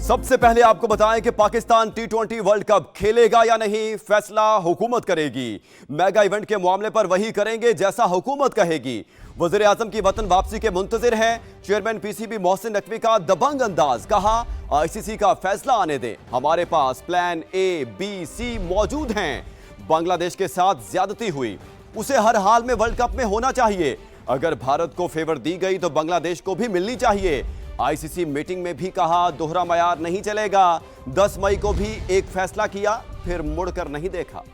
सबसे पहले आपको बताएं कि पाकिस्तान टी20 वर्ल्ड कप खेलेगा या नहीं, फैसला हुकूमत करेगी। मेगा इवेंट के मामले पर वही करेंगे जैसा हुकूमत कहेगी। वजीर आजम की वतन वापसी के मुंतजिर हैं। चेयरमैन पीसीबी मोहसिन नकवी का दबंग अंदाज, कहा आईसीसी का फैसला आने दें, हमारे पास प्लान ए बी सी मौजूद हैं। बांग्लादेश के साथ ज्यादती हुई, उसे हर हाल में वर्ल्ड कप में होना चाहिए। अगर भारत को फेवर दी गई तो बांग्लादेश को भी मिलनी चाहिए। आईसीसी मीटिंग में भी कहा दोहरा मयार नहीं चलेगा। 10 मई को भी एक फैसला किया, फिर मुड़कर नहीं देखा।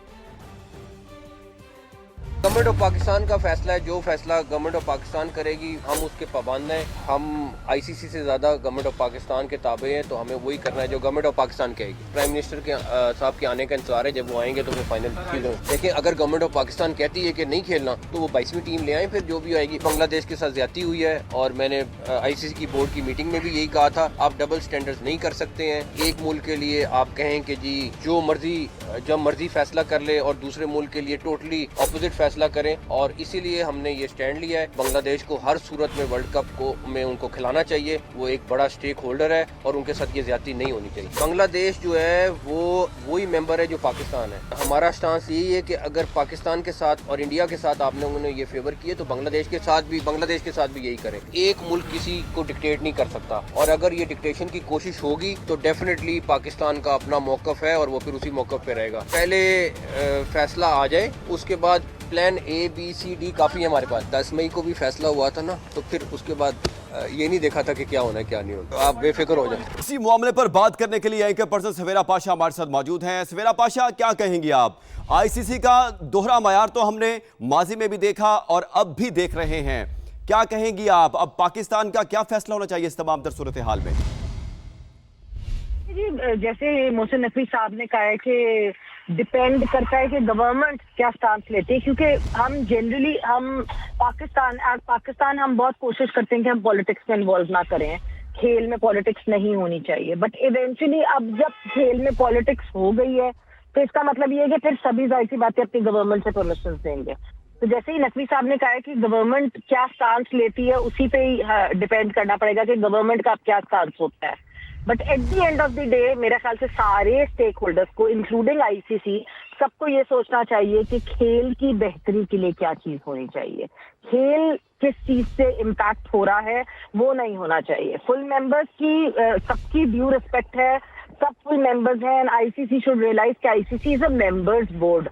गवर्नमेंट ऑफ पाकिस्तान का फैसला है, जो फैसला गवर्नमेंट ऑफ पाकिस्तान करेगी हम उसके पाबंद हैं। हम आईसीसी से ज़्यादा गवर्नमेंट ऑफ पाकिस्तान के ताबे हैं, तो हमें वही करना है जो गवर्नमेंट ऑफ पाकिस्तान कहेगी। प्राइम मिनिस्टर के साहब के आने का इंतजार है, जब वो आएंगे तो फिर फाइनल चीज़ देखिए। अगर गवर्नमेंट ऑफ पाकिस्तान कहती है कि नहीं खेलना तो वो 22वीं टीम ले आए, फिर जो भी आएगी। बांग्लादेश के साथ ज्यादती हुई है और मैंने आईसीसी की बोर्ड की मीटिंग में भी यही कहा था, आप डबल स्टैंडर्ड्स नहीं कर सकते हैं। एक मुल्क के लिए आप कहें कि जी जो मर्जी जब मर्जी फैसला कर ले और दूसरे मुल्क के लिए टोटली ऑपोजिट फैसला करें, और इसीलिए हमने ये स्टैंड लिया है। बांग्लादेश को हर सूरत में वर्ल्ड कप को में उनको खिलाना चाहिए, वो एक बड़ा स्टेक होल्डर है और उनके साथ ये ज्यादती नहीं होनी चाहिए। बांग्लादेश जो है वो वही मेंबर है जो पाकिस्तान है। हमारा स्टांस यही है कि अगर पाकिस्तान के साथ और इंडिया के साथ आप लोगों ने ये फेवर किए तो बांग्लादेश के साथ भी यही करें। एक मुल्क किसी को डिक्टेट नहीं कर सकता, और अगर ये डिक्टेशन की कोशिश होगी तो डेफिनेटली पाकिस्तान का अपना मौकफ है और वो फिर उसी मौकफ पे रहेगा। पहले फैसला आ जाए, उसके बाद plan A B C D काफ़ी है हमारे पास। 10 मई को भी फैसला हुआ था ना, तो फिर उसके बाद ये नहीं देखा था कि क्या होना है क्या नहीं होना। तो आप बेफिक्र हो जाए। इसी मामले पर बात करने के लिए एंकर पर्सन सवेरा पाशा हमारे साथ मौजूद हैं। सवेरा पाशा, क्या कहेंगी आप? आईसीसी का दोहरा मयार तो हमने माजी में भी देखा और अब भी देख रहे हैं, क्या कहेंगी आप? अब पाकिस्तान का क्या फैसला होना चाहिए इस तमाम तर सूरत हाल में? जी, जैसे मोहसिन नकवी साहब ने कहा है कि डिपेंड करता है कि गवर्नमेंट क्या स्टांस लेती है, क्योंकि हम जनरली पाकिस्तान हम बहुत कोशिश करते हैं कि हम पॉलिटिक्स में इन्वॉल्व ना करें, खेल में पॉलिटिक्स नहीं होनी चाहिए। बट इवेंचुअली अब जब खेल में पॉलिटिक्स हो गई है तो इसका मतलब ये है कि फिर सभी जाहिर सी बातें अपनी गवर्नमेंट से परमिशन देंगे। तो जैसे ही नकवी साहब ने कहा है कि गवर्नमेंट क्या स्टांस लेती है, उसी पे ही डिपेंड करना पड़ेगा कि गवर्नमेंट का क्या स्टांस होता है। But at the end of the day मेरे ख्याल से सारे स्टेक होल्डर्स को इंक्लूडिंग आईसीसी सबको ये सोचना चाहिए कि खेल की बेहतरी के लिए क्या चीज होनी चाहिए। खेल किस चीज से इम्पैक्ट हो रहा है वो नहीं होना चाहिए। फुल मेंबर्स की सबकी ड्यू रिस्पेक्ट है, सब फुल मेंबर्स हैं। आईसीसी शुड रियलाइज कि ICC is a members board,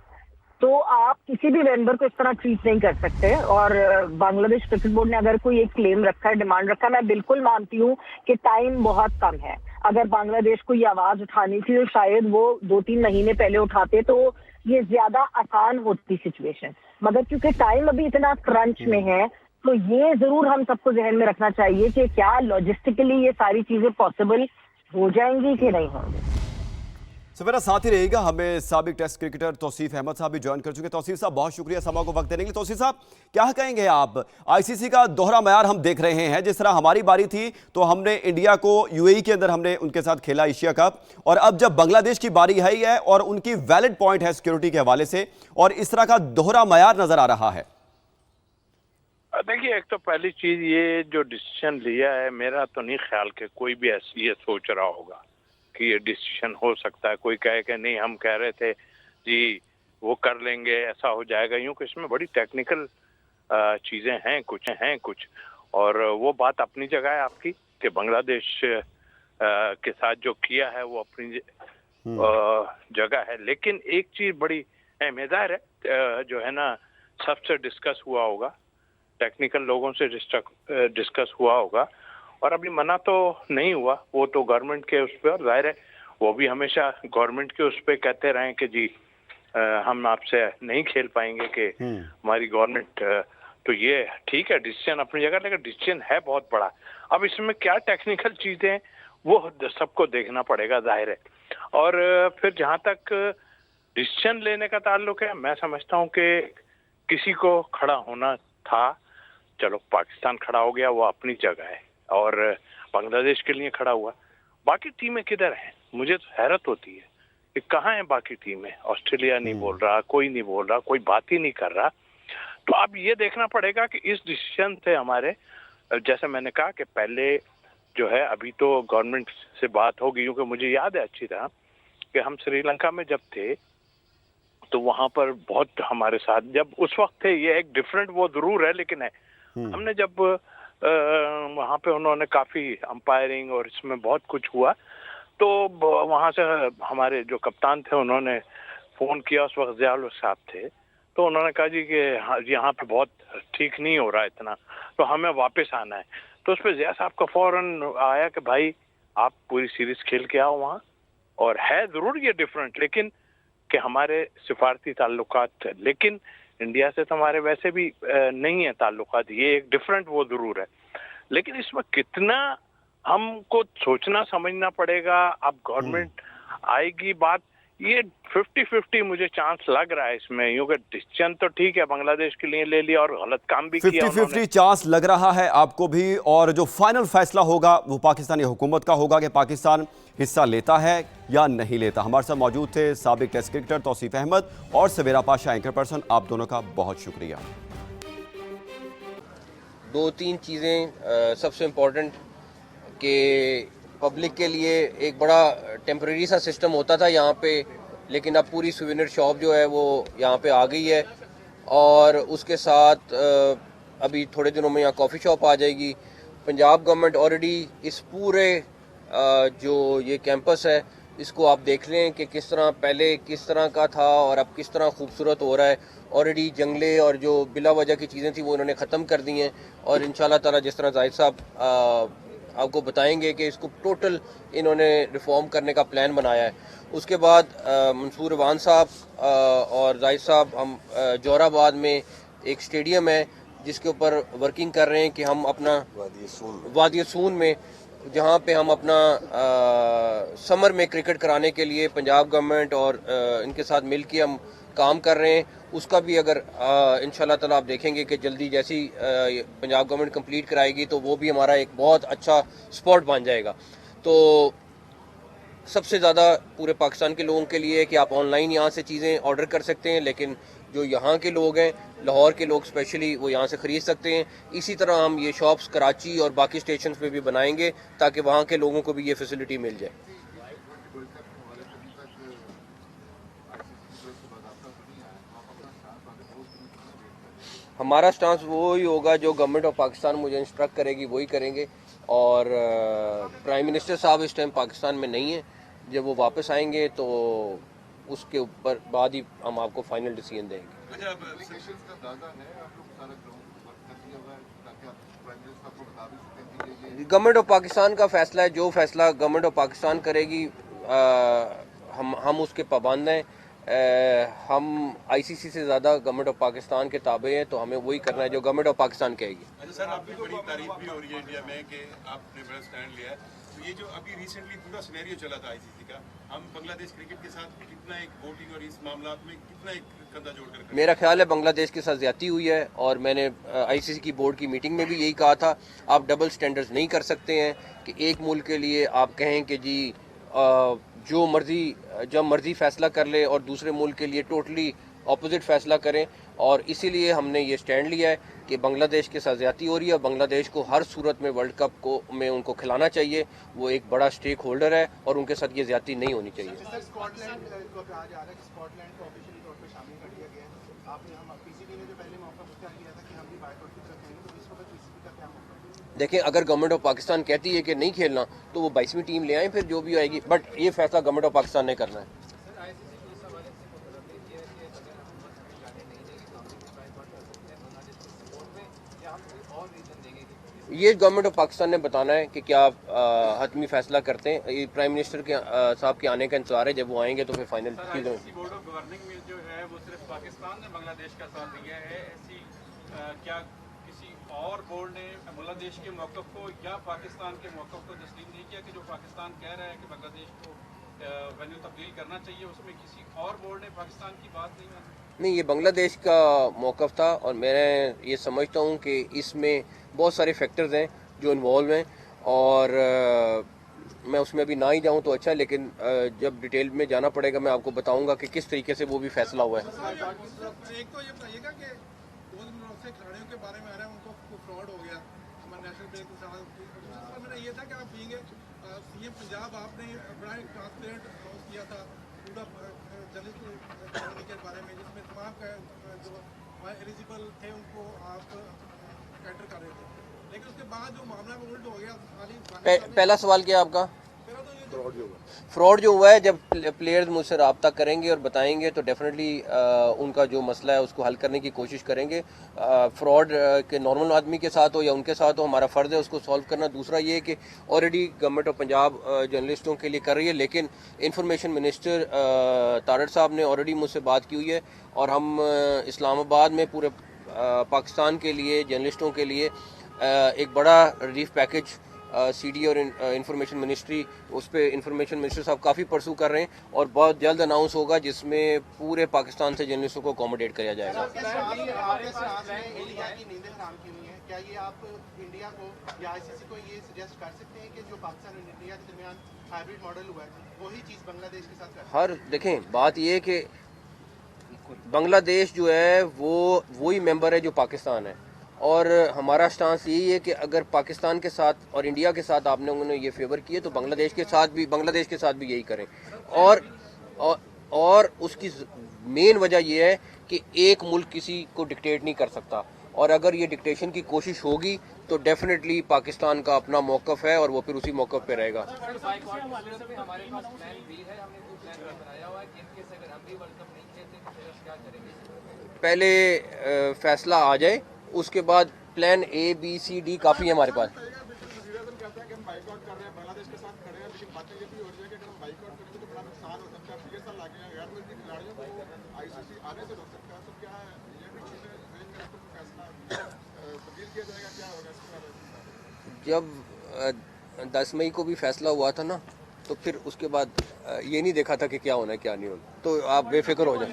तो आप किसी भी मेंबर को इस तरह ट्रीट नहीं कर सकते। और बांग्लादेश क्रिकेट बोर्ड ने अगर कोई एक क्लेम रखा है, डिमांड रखा है, मैं बिल्कुल मानती हूँ कि टाइम बहुत कम है। अगर बांग्लादेश को ये आवाज उठानी थी तो शायद वो 2-3 महीने पहले उठाते तो ये ज्यादा आसान होती सिचुएशन, मगर क्योंकि टाइम अभी इतना क्रंच में है तो ये जरूर हम सबको जहन में रखना चाहिए कि क्या लॉजिस्टिकली ये सारी चीजें पॉसिबल हो जाएंगी कि नहीं होंगी। सवेरा साथ ही रहेगा, हमें साबिक टेस्ट क्रिकेटर तौसीफ अहमद साहब भी ज्वाइन कर चुके हैं। तौसीफ साहब, बहुत शुक्रिया समा को वक्त देने के लिए। तौसीफ साहब, क्या कहेंगे आप? आईसीसी का दोहरा मयार हम देख रहे हैं। जिस तरह हमारी बारी थी तो हमने इंडिया को यूएई के अंदर हमने उनके साथ खेला एशिया कप, और अब जब बांग्लादेश की बारी है और उनकी वैलिड पॉइंट है सिक्योरिटी के हवाले से, और इस तरह का दोहरा मयार नजर आ रहा है। देखिए, एक तो पहली चीज ये जो डिसीजन लिया है, मेरा तो नहीं ख्याल कि कोई भी ऐसी ये सोच रहा होगा कि ये डिसीजन हो सकता है। कोई कहे कि नहीं हम कह रहे थे जी वो कर लेंगे, ऐसा हो जाएगा, यूं कि इसमें बड़ी टेक्निकल चीजें हैं कुछ। और वो बात अपनी जगह है आपकी कि बांग्लादेश के साथ जो किया है वो अपनी जगह है। लेकिन एक चीज बड़ी अहमियतदार है, जो है ना, सबसे डिस्कस हुआ होगा, टेक्निकल लोगों से डिस्कस हुआ होगा, और अभी मना तो नहीं हुआ। वो तो गवर्नमेंट के उस पर, और जाहिर है वो भी हमेशा गवर्नमेंट के उस पर कहते रहे कि जी हम आपसे नहीं खेल पाएंगे कि हमारी गवर्नमेंट। तो ये ठीक है, डिसीजन अपनी जगह, लेकिन डिसीजन है बहुत बड़ा। अब इसमें क्या टेक्निकल चीजें वो सबको देखना पड़ेगा, जाहिर है। और फिर जहाँ तक डिसीजन लेने का ताल्लुक है, मैं समझता हूँ कि किसी को खड़ा होना था, चलो पाकिस्तान खड़ा हो गया, वो अपनी जगह है, और बांग्लादेश के लिए खड़ा हुआ। बाकी टीमें किधर हैं? मुझे तो हैरत होती है कि कहाँ हैं बाकी टीमें। ऑस्ट्रेलिया नहीं बोल रहा, कोई नहीं बोल रहा, कोई बात ही नहीं कर रहा। तो अब ये देखना पड़ेगा कि इस डिसीजन से हमारे, जैसे मैंने कहा कि पहले जो है अभी तो गवर्नमेंट से बात होगी, क्योंकि मुझे याद है अच्छी तरह कि हम श्रीलंका में जब थे तो वहां पर बहुत हमारे साथ जब उस वक्त थे, ये एक डिफरेंट वो जरूर है लेकिन है, हमने जब वहां पे उन्होंने काफी अंपायरिंग और इसमें बहुत कुछ हुआ, तो वहां से हमारे जो कप्तान थे उन्होंने फोन किया, उस वक्त ज़ियाउल साहब थे, तो उन्होंने कहा जी कि यहाँ पे बहुत ठीक नहीं हो रहा है इतना, तो हमें वापस आना है। तो उस पर ज़िया साहब का फौरन आया कि भाई आप पूरी सीरीज खेल के आओ वहाँ, और है ज़रूर ये डिफरेंट, लेकिन कि हमारे सिफारती ताल्लुकात थे, लेकिन इंडिया से तो हमारे वैसे भी नहीं है ताल्लुकात, ये एक डिफरेंट वो ज़रूर है, लेकिन इसमें कितना हमको सोचना समझना पड़ेगा। अब गवर्नमेंट आएगी, बात ये 50-50 मुझे चांस लग रहा है इसमें, क्योंकि डिसीजन तो ठीक है बांग्लादेश के लिए ले लिया और गलत काम भी किया 50-50 चांस लग रहा है आपको भी, और जो फाइनल फैसला होगा वो पाकिस्तानी हुकूमत का होगा कि पाकिस्तान हिस्सा लेता है या नहीं लेता। हमारे साथ मौजूद थे साबिक टेस्ट क्रिकेटर तौसीफ अहमद और सवेरा पाशा एंकर पर्सन, आप दोनों का बहुत शुक्रिया। 2-3 चीज़ें सबसे इम्पोर्टेंट कि पब्लिक के लिए एक बड़ा टेम्परेरी सा सिस्टम होता था यहाँ पे, लेकिन अब पूरी सुवेनियर शॉप जो है वो यहाँ पे आ गई है, और उसके साथ अभी थोड़े दिनों में यहाँ कॉफ़ी शॉप आ जाएगी। पंजाब गवर्नमेंट ऑलरेडी इस पूरे जो ये कैंपस है इसको आप देख लें कि किस तरह पहले किस तरह का था और अब किस तरह खूबसूरत हो रहा है। ऑलरेडी जंगले और जो बिला वजह की चीज़ें थी वो इन्होंने ख़त्म कर दी हैं, और इंशाल्लाह ताला जिस तरह जाहिद साहब आपको बताएंगे कि इसको टोटल इन्होंने रिफॉर्म करने का प्लान बनाया है। उसके बाद मंसूर अवान साहब और जाहिद साहब, हम जोराबाद में एक स्टेडियम है जिसके ऊपर वर्किंग कर रहे हैं कि हम अपना वादी सून में, जहाँ पे हम अपना समर में क्रिकेट कराने के लिए पंजाब गवर्नमेंट और इनके साथ मिल के हम काम कर रहे हैं। उसका भी अगर इंशाल्लाह ताला आप देखेंगे कि जल्दी जैसी पंजाब गवर्नमेंट कंप्लीट कराएगी तो वो भी हमारा एक बहुत अच्छा स्पॉट बन जाएगा। तो सबसे ज़्यादा पूरे पाकिस्तान के लोगों के लिए है कि आप ऑनलाइन यहाँ से चीज़ें ऑर्डर कर सकते हैं, लेकिन जो यहाँ के लोग हैं, लाहौर के लोग स्पेशली, वो यहाँ से ख़रीद सकते हैं। इसी तरह हम ये शॉप्स कराची और बाकी स्टेशन पे भी बनाएंगे ताकि वहाँ के लोगों को भी ये फैसिलिटी मिल जाए। हमारा स्टांस वो ही होगा जो गवर्नमेंट ऑफ पाकिस्तान मुझे इंस्ट्रक्ट करेगी वही करेंगे, और प्राइम मिनिस्टर साहब इस टाइम पाकिस्तान में नहीं है, जब वो वापस आएंगे तो उसके ऊपर बाद ही हम आपको फाइनल डिसीजन देंगे। गवर्नमेंट ऑफ पाकिस्तान का फैसला है, जो फैसला गवर्नमेंट ऑफ पाकिस्तान करेगी हम उसके पाबंद हैं। हम आईसीसी से ज़्यादा गवर्नमेंट ऑफ पाकिस्तान के ताबे हैं, तो हमें वही करना है जो गवर्नमेंट ऑफ पाकिस्तान कहेगी। अच्छा सर, आपकी बड़ी तारीफ भी हो रही है इंडिया में कि आपने बड़ा स्टैंड लिया है, तो ये जो अभी रिसेंटली पूरा सिनेरियो चला था आईसीसी का, हम बांग्लादेश क्रिकेट के साथ कितना एक वोटिंग और इस मामला में कितना एक कंधा जोड़कर, मेरा ख्याल है बांग्लादेश के साथ ज्यादती हुई है, और मैंने आईसीसी की बोर्ड की मीटिंग में भी यही कहा था, आप डबल स्टैंडर्ड्स नहीं कर सकते हैं कि एक मुल्क के लिए आप कहें कि जी जो मर्जी जब मर्जी फैसला कर ले और दूसरे मुल्क के लिए टोटली ऑपोजिट फैसला करें। और इसीलिए हमने ये स्टैंड लिया है कि बांग्लादेश के साथ ज्यादती हो रही है, बांग्लादेश को हर सूरत में वर्ल्ड कप को में उनको खिलाना चाहिए, वो एक बड़ा स्टेक होल्डर है और उनके साथ ये ज्यादती नहीं होनी चाहिए। देखें, अगर गवर्नमेंट ऑफ पाकिस्तान कहती है कि नहीं खेलना तो वो 22वीं टीम ले आए, फिर जो भी आएगी, बट ये फैसला गवर्नमेंट ऑफ पाकिस्तान ने करना है। ये गवर्नमेंट ऑफ पाकिस्तान ने बताना है कि क्या हतमी फैसला करते हैं। ये प्राइम मिनिस्टर के साहब के आने का इंतजार है, जब वो आएंगे तो फिर फाइनल चीज़ें। बोर्ड ऑफ गवर्निंग में जो है वो सिर्फ पाकिस्तान ने बांग्लादेश का साथ दिया है, ऐसी क्या किसी और बोर्ड ने बांग्लादेश के मौक़िफ़ को या पाकिस्तान के मौक़िफ़ को तस्लीम नहीं किया कि जो पाकिस्तान कह रहा है कि बांग्लादेश को वेन्यू तब्दील करना चाहिए, उसमें किसी और बोर्ड ने पाकिस्तान की बात नहीं मानी? नहीं, ये बांग्लादेश का मौक़िफ़ था, और मैं ये समझता हूँ कि इसमें बहुत सारे फैक्टर्स हैं जो इन्वॉल्व हैं, और मैं उसमें अभी ना ही जाऊँ तो अच्छा है, लेकिन जब डिटेल में जाना पड़ेगा मैं आपको बताऊँगा कि किस तरीके से वो भी फैसला हुआ है। एक तो ये बताइएगा कि 2 दिन से खिलाड़ियों के बारे में आ रहा है उनको फ्रॉड हो गया, हमारे नेशनल बैंक के साथ मेरा ये था कि आप बीइंग सीएम पंजाब आपने बड़ा एक ट्रांसपेरेंट अनाउंस किया था पूरा जर्नलिस्ट के बारे में, जिसमें तमाम जो एलिजिबल थे उनको आप कैटर कर रहे थे, लेकिन उसके बाद जो मामला में उल्ट हो गया खाली पहला सवाल क्या आपका? मेरा तो ये फ्रॉड जो हुआ है, जब प्लेयर्स मुझसे रब्ता करेंगे और बताएंगे तो डेफिनेटली उनका जो मसला है उसको हल करने की कोशिश करेंगे। फ्रॉड के नॉर्मल आदमी के साथ हो या उनके साथ हो, हमारा फ़र्ज़ है उसको सॉल्व करना। दूसरा ये कि ऑलरेडी गवर्नमेंट ऑफ पंजाब जर्नलिस्टों के लिए कर रही है, लेकिन इंफॉर्मेशन मिनिस्टर तारड़ साहब ने ऑलरेडी मुझसे बात की हुई है और हम इस्लामाबाद में पूरे पाकिस्तान के लिए जर्नलिस्टों के लिए एक बड़ा रिलीफ पैकेज सीडी और इंफॉर्मेशन मिनिस्ट्री, उस पर इंफॉर्मेशन मिनिस्टर साहब काफ़ी परसू कर रहे हैं और बहुत जल्द अनाउंस होगा जिसमें पूरे पाकिस्तान से जर्नलिस्टों को अकोमोडेट किया जाएगा। क्या ये आप इंडिया को या आईसीसी को ये सजेस्ट कर सकते हैं कि जो पाकिस्तान और इंडिया के दरमियान हाइब्रिड मॉडल हुआ है वही चीज़ बांग्लादेश के साथ कर? हर देखें, बात ये है कि बांग्लादेश जो है वो वही मेंबर है जो पाकिस्तान है और हमारा स्टांस यही है कि अगर पाकिस्तान के साथ और इंडिया के साथ आपने उन्होंने ये फेवर किए तो बांग्लादेश के साथ भी यही करें। और उसकी मेन वजह ये है कि एक मुल्क किसी को डिक्टेट नहीं कर सकता और अगर ये डिक्टेशन की कोशिश होगी तो डेफिनेटली पाकिस्तान का अपना मौक़िफ़ है और वो फिर उसी मौक़िफ़ पे रहेगा। पहले फैसला आ जाए, उसके बाद plan A, B, C, D काफ़ी है हमारे पास। जब 10 मई को भी फैसला हुआ था ना, तो फिर उसके बाद ये नहीं देखा था कि क्या होना है क्या नहीं होना, तो आप बेफिक्र हो जाए।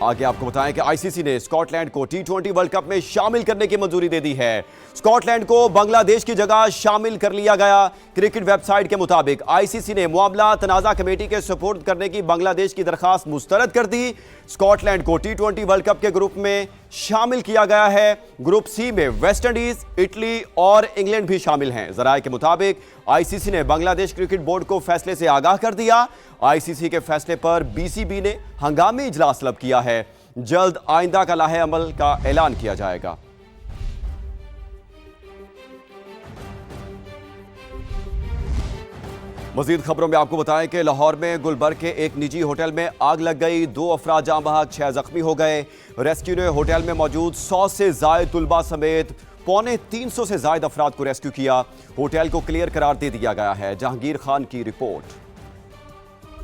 आगे आपको बताएं कि आईसीसी ने स्कॉटलैंड को T20 वर्ल्ड कप में शामिल करने की मंजूरी दे दी है। स्कॉटलैंड को बांग्लादेश की जगह शामिल कर लिया गया। क्रिकेट वेबसाइट के मुताबिक आईसीसी ने मामला तनाज़ा कमेटी के सुपुर्द करने की बांग्लादेश की दरखास्त मुस्तरद कर दी। स्कॉटलैंड को T20 वर्ल्ड कप के ग्रुप में शामिल किया गया है। ग्रुप सी में वेस्ट इंडीज, इटली और इंग्लैंड भी शामिल हैं। जराये के मुताबिक आईसीसी ने बांग्लादेश क्रिकेट बोर्ड को फैसले से आगाह कर दिया। आईसीसी के फैसले पर बीसीबी ने हंगामी इजलास तलब किया है। जल्द आइंदा का लाहे अमल का ऐलान किया जाएगा। मजीद खबरों में आपको बताएं कि लाहौर में गुलबर्ग के एक निजी होटल में आग लग गई। 2 अफराद जाँ बहक, 6 जख्मी हो गए। रेस्क्यू ने होटल में मौजूद 100 से जायद तुलबा समेत 350 से जायद अफराद को रेस्क्यू किया। होटल को क्लियर करार दे दिया गया है। जहांगीर खान की रिपोर्ट।